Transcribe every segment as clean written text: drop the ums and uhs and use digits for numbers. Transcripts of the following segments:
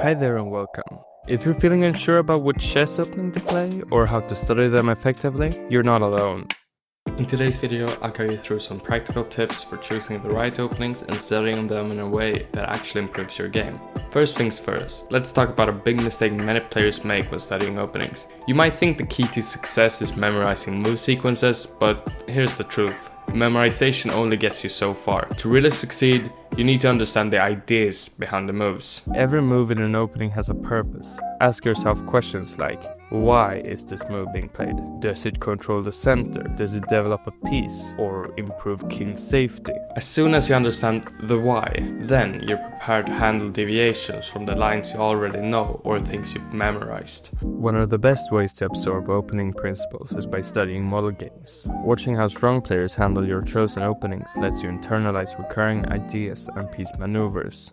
Hi there and welcome. If you're feeling unsure about which chess opening to play or how to study them effectively, you're not alone. In today's video, I'll guide you through some practical tips for choosing the right openings and studying them in a way that actually improves your game. First things first, let's talk about a big mistake many players make when studying openings. You might think the key to success is memorizing move sequences, but here's the truth. Memorization only gets you so far. To really succeed, you need to understand the ideas behind the moves. Every move in an opening has a purpose. Ask yourself questions like, why is this move being played? Does it control the center? Does it develop a piece or improve king safety? As soon as you understand the why, then you're prepared to handle deviations from the lines you already know or things you've memorized. One of the best ways to absorb opening principles is by studying model games. Watching how strong players handle your chosen openings lets you internalize recurring ideas and piece maneuvers.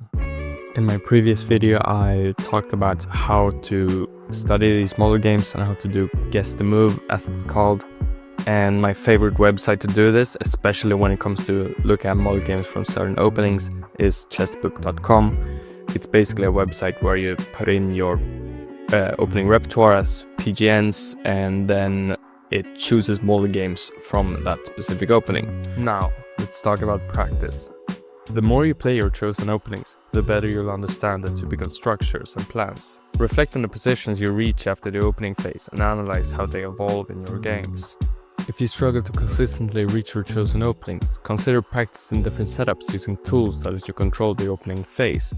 In my previous video, I talked about how to study these model games and how to do guess the move, as it's called. And my favorite website to do this, especially when it comes to look at model games from certain openings, is chessbook.com. It's basically a website where you put in your opening repertoire as PGNs, and then it chooses model games from that specific opening. Now, let's talk about practice. The more you play your chosen openings, the better you'll understand the typical structures and plans. Reflect on the positions you reach after the opening phase and analyze how they evolve in your games. If you struggle to consistently reach your chosen openings, consider practicing different setups using tools that let you control the opening phase.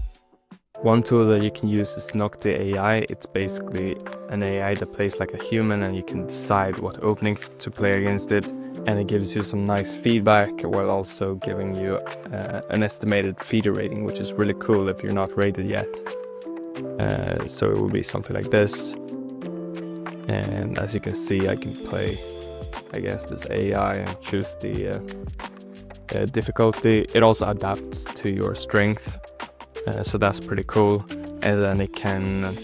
One tool that you can use is Noctie AI. It's basically an AI that plays like a human, and you can decide what opening to play against it, and it gives you some nice feedback while also giving you an estimated feeder rating, which is really cool if you're not rated yet. So it will be something like this, and as you can see, I can play against this AI and choose the difficulty. It also adapts to your strength. So that's pretty cool, and then it can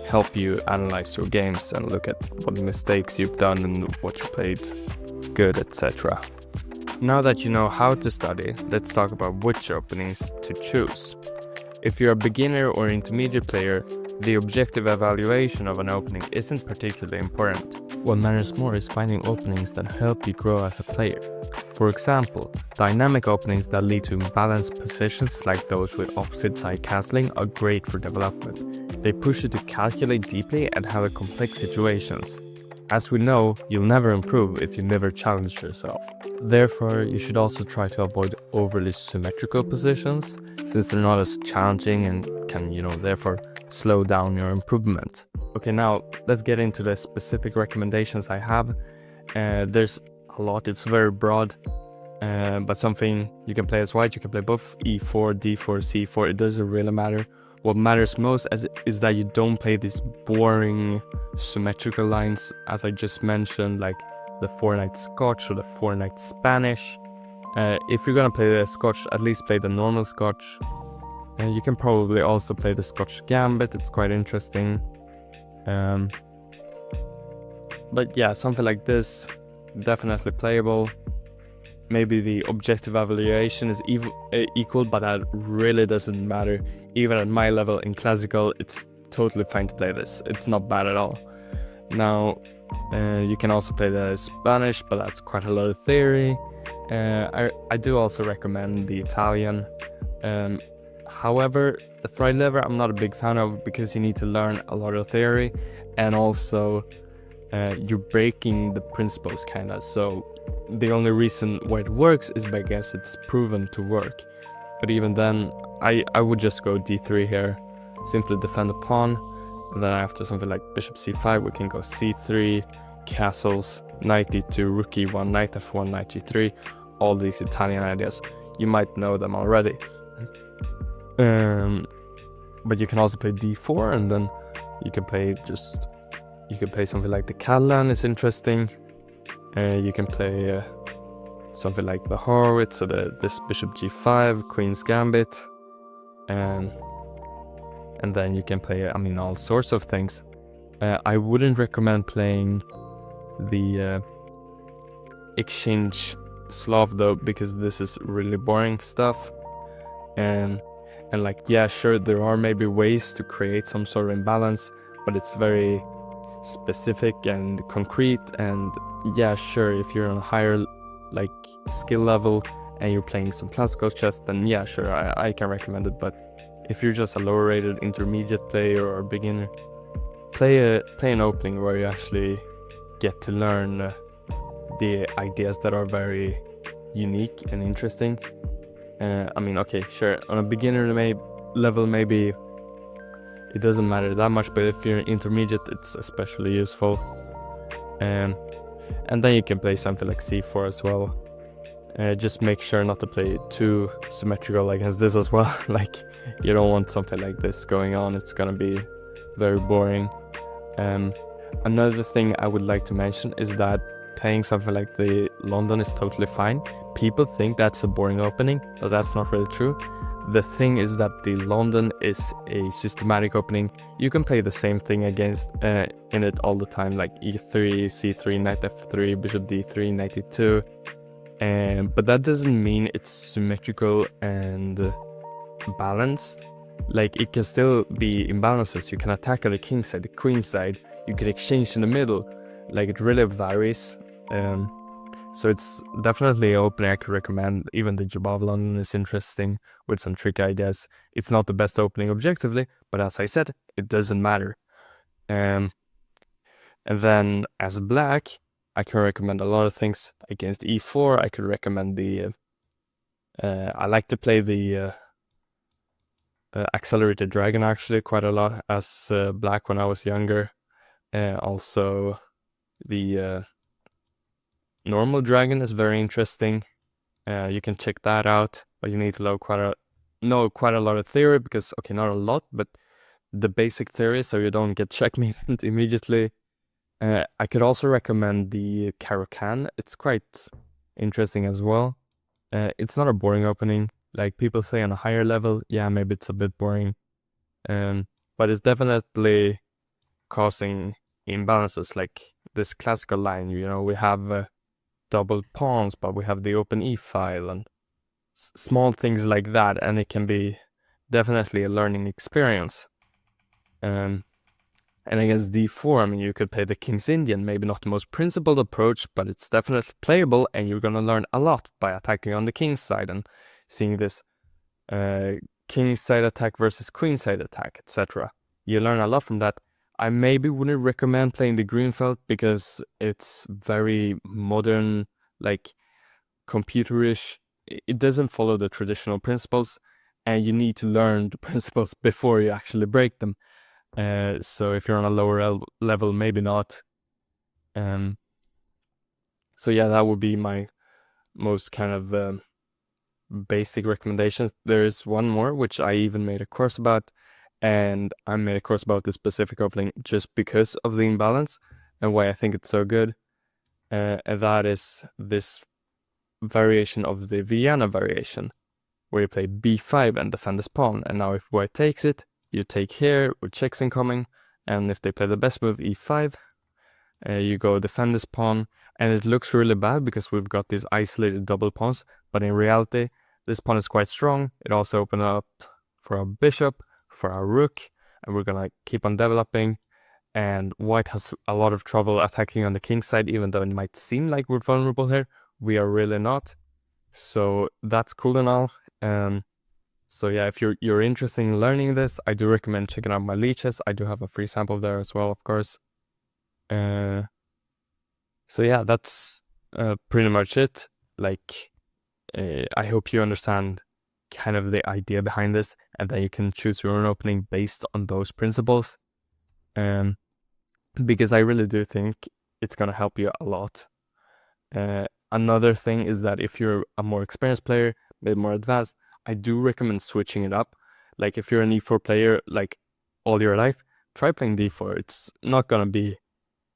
help you analyze your games and look at what mistakes you've done and what you played good, etc. Now that you know how to study, let's talk about which openings to choose. If you're a beginner or intermediate player, the objective evaluation of an opening isn't particularly important. What matters more is finding openings that help you grow as a player. For example, dynamic openings that lead to imbalanced positions like those with opposite side castling are great for development. They push you to calculate deeply and handle complex situations. As we know, you'll never improve if you never challenge yourself. Therefore, you should also try to avoid overly symmetrical positions, since they're not as challenging and can, therefore slow down your improvement. Okay, now let's get into the specific recommendations I have. There's a lot, it's very broad, but something you can play as white, you can play both e4, d4, c4, it doesn't really matter. What matters most is that you don't play these boring symmetrical lines, as I just mentioned, like the 4-knight Scotch or the 4-knight Spanish. If you're gonna play the Scotch, at least play the normal Scotch. You can probably also play the Scotch Gambit, it's quite interesting. But yeah, something like this, definitely playable. Maybe the objective evaluation is equal, but that really doesn't matter. Even at my level in classical, it's totally fine to play this. It's not bad at all. Now, you can also play the Spanish, but that's quite a lot of theory. I do also recommend the Italian. However, the fried liver I'm not a big fan of, because you need to learn a lot of theory, and also you're breaking the principles kinda. So the only reason why it works is because it's proven to work. But even then, I would just go d3 here, simply defend the pawn, and then after something like bishop c5 we can go c3, castles, knight d2, rook e1, knight f1, knight g3, all these Italian ideas. You might know them already. But you can also play d4, and then you can play something like the Catalan is interesting. You can play something like the Horowitz, so this bishop g5, queen's gambit, and then you can play, all sorts of things. I wouldn't recommend playing the exchange Slav though, because this is really boring stuff. And And like, yeah, sure, there are maybe ways to create some sort of imbalance, but it's very specific and concrete. And yeah, sure, if you're on a higher like skill level and you're playing some classical chess, then yeah, sure, I can recommend it. But if you're just a lower rated intermediate player or beginner, play an opening where you actually get to learn the ideas that are very unique and interesting. I mean, okay, sure, on a beginner level, maybe it doesn't matter that much, but if you're intermediate, it's especially useful. And then you can play something like c4 as well. Just make sure not to play too symmetrical against this as well. Like, you don't want something like this going on. It's gonna be very boring. Another thing I would like to mention is that playing something like the London is totally fine. People think that's a boring opening, but that's not really true. The thing is that the London is a systematic opening. You can play the same thing against in it all the time, like e3, c3, knight f3, bishop d3, knight e2. But that doesn't mean it's symmetrical and balanced. Like, it can still be imbalances. You can attack on the king side, the queen side. You can exchange in the middle. Like, it really varies. So it's definitely an opening I could recommend. Even the Jabov London is interesting with some trick ideas. It's not the best opening objectively, but as I said, it doesn't matter. And then as black, I can recommend a lot of things. Against e4, I could recommend the... I like to play the accelerated dragon actually quite a lot as black when I was younger. Also, the normal dragon is very interesting. You can check that out, but you need to know quite a lot of theory, because, okay, not a lot, but the basic theory, so you don't get checkmated immediately. I could also recommend the Caro-Kann. It's quite interesting as well. It's not a boring opening. Like, people say on a higher level, yeah, maybe it's a bit boring. But it's definitely causing imbalances, like this classical line, you know, we have double pawns, but we have the open e-file and small things like that, and it can be definitely a learning experience. And against d4, I mean, you could play the King's Indian, maybe not the most principled approach, but it's definitely playable, and you're gonna learn a lot by attacking on the king's side and seeing this king side attack versus queen side attack, etc. You learn a lot from that. I maybe wouldn't recommend playing the Greenfeld because it's very modern, like computerish. It doesn't follow the traditional principles, and you need to learn the principles before you actually break them. So if you're on a lower level, maybe not. So yeah, that would be my most kind of basic recommendations. There is one more, which I even made a course about, and I made a course about this specific opening just because of the imbalance and why I think it's so good. And that is this variation of the Vienna variation, where you play b5 and defend this pawn. And now if white takes it, you take here with checks incoming, and if they play the best move, e5, you go defend this pawn, and it looks really bad because we've got these isolated double pawns, but in reality, this pawn is quite strong. It also opens up for our bishop, for our rook, and we're gonna keep on developing. And white has a lot of trouble attacking on the king side, even though it might seem like we're vulnerable here. We are really not. So that's cool and all. So yeah, if you're interested in learning this, I do recommend checking out my leeches. I do have a free sample there as well, of course. So yeah, that's pretty much it. Like, I hope you understand kind of the idea behind this, and that you can choose your own opening based on those principles. Because I really do think it's gonna help you a lot. Another thing is that if you're a more experienced player, a bit more advanced, I do recommend switching it up. Like, if you're an e4 player like all your life, try playing d4. It's not gonna be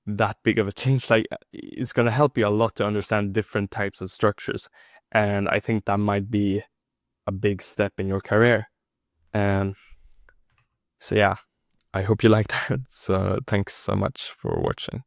that big of a change. Like, it's gonna help you a lot to understand different types of structures, and I think that might be a big step in your career. So yeah, I hope you like that. So thanks so much for watching.